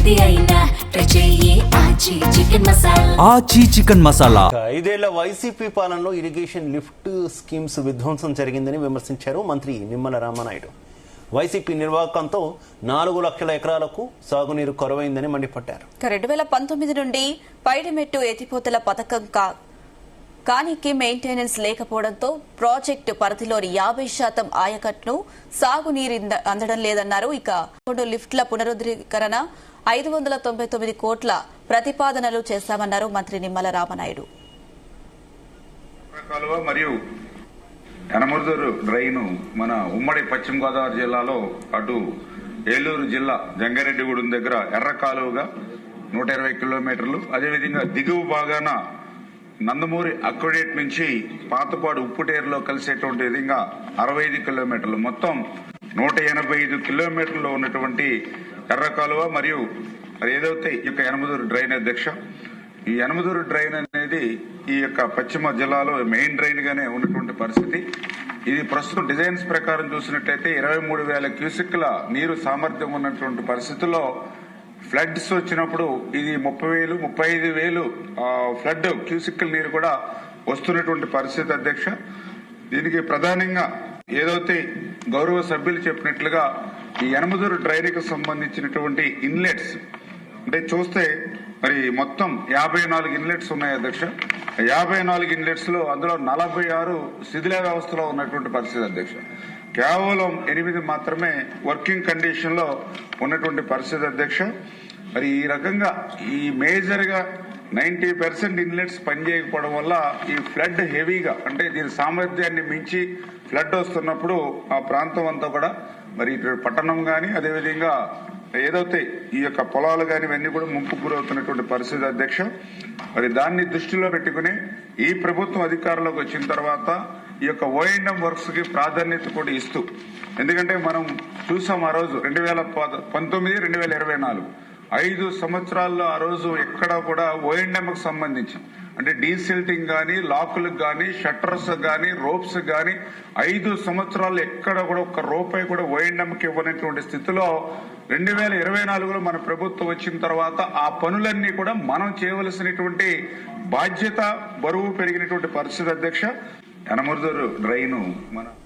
ఏది అయినా ట్రై చెయ్యి ఆచి చికెన్ మసాలా. ఆచి చికెన్ మసాలా. 5 ఏళ్ల వైసీపీ పాలనలో ఇరిగేషన్ లిఫ్ట్ స్కీమ్స్ విధ్వంసం జరిగిందని విమర్శించారు మంత్రి నిమ్మల రామనాయుడు. వైసీపీ నిర్వాహకంతో 4 లక్షల ఎకరాలకు సాగునీరు కొరవైందని మండిపడ్డారు. 2019 నుండి పైడిమెట్టు ఎత్తిపోతల పథకం కానికి మెయింటెనెన్స్ లేకపోవడంతో ప్రాజెక్టు పరిధిలోని 50% ఆయకట్టును సాగునీరు అందడం లేదన్నారు. ఇక 3 లిఫ్ట్ల పునరుద్ధరణ 599 కోట్ల ప్రతిపాదనలు చేశామన్నారు మంత్రి నిమ్మల రామనాయుడు. మరియు యనమదురు డ్రైను మన ఉమ్మడి పశ్చిమ గోదావరి జిల్లాలో అటు ఏలూరు జిల్లా జంగారెడ్డిగూడెం దగ్గర ఎర్ర కాలువగా 120 కిలోమీటర్లు, అదేవిధంగా దిగువ భాగాన నందమూరి అక్వడేట్ నుంచి పాతపాడు ఉప్పుటేరులో కలిసేటువంటి విధంగా 65 కిలోమీటర్లు, మొత్తం 185 కిలోమీటర్లు ఉన్నటువంటి ఎర్ర కాలువ మరియు ఏదైతే ఈ యొక్క యనమదురు డ్రైన్ అధ్యక్ష, ఈ యనమదురు డ్రైన్ అనేది ఈ యొక్క పశ్చిమ జిల్లాలో మెయిన్ డ్రైన్ గానే ఉన్నటువంటి పరిస్థితి. ఇది ప్రస్తుతం డిజైన్స్ ప్రకారం చూసినట్లయితే 23,000 క్యూసెక్ల నీరు సామర్థ్యం ఉన్నటువంటి పరిస్థితుల్లో ఫ్లడ్స్ వచ్చినప్పుడు ఇది 30,000, 35,000 ఫ్లడ్ క్యూసెక్ల నీరు కూడా వస్తున్నటువంటి పరిస్థితి అధ్యక్ష. దీనికి ప్రధానంగా ఏదైతే గౌరవ సభ్యులు చెప్పినట్లుగా ఈ యనమదురు డ్రైన్కి సంబంధించినటువంటి ఇన్లెట్స్ అంటే చూస్తే మరి మొత్తం 54 ఇన్లెట్స్ ఉన్నాయి అధ్యక్ష. 54 ఇన్లెట్స్ లో అందులో 46 శిథిల వ్యవస్థలో ఉన్నటువంటి పరిస్థితి అధ్యక్ష. కేవలం 8 మాత్రమే వర్కింగ్ కండిషన్ లో ఉన్నటువంటి పరిస్థితి అధ్యక్ష. మరి ఈ రకంగా ఈ మేజర్ గా 90% ఇన్లెట్స్ పనిచేయకపోవడం వల్ల ఈ ఫ్లడ్ హెవీగా అంటే దీని సామర్థ్యాన్ని మించి ఫ్లడ్ వస్తున్నప్పుడు ఆ ప్రాంతం అంతా కూడా మరి పట్టణం గాని అదేవిధంగా ఏదైతే ఈ యొక్క పొలాలు గాని ఇవన్నీ కూడా ముంపు గురవుతున్నటువంటి పరిస్థితి అధ్యక్ష. మరి దాన్ని దృష్టిలో పెట్టుకుని ఈ ప్రభుత్వం అధికారంలోకి వచ్చిన తర్వాత ఈ యొక్క ఓఎండ్ఎం వర్క్స్ కి ప్రాధాన్యత కూడా ఇస్తూ, ఎందుకంటే మనం చూసాం ఆ రోజు 2019, 2024 5 సంవత్సరాల్లో ఆ రోజు ఎక్కడ కూడా ఓఎండ్ఎం కి సంబంధించి అంటే డీసిల్టింగ్ గానీ, లాకులకు గానీ, షట్టర్స్ గానీ, రోప్స్ గానీ 5 సంవత్సరాలు ఎక్కడ కూడా ఒక్క రూపాయి కూడా ఓఎండ్ఎం కి ఇవ్వనటువంటి స్థితిలో 2024లో మన ప్రభుత్వం వచ్చిన తర్వాత ఆ పనులన్నీ కూడా మనం చేయవలసినటువంటి బాధ్యత, బరువు పెరిగినటువంటి పరిస్థితి అధ్యక్ష. యనమదురు డ్రైను మన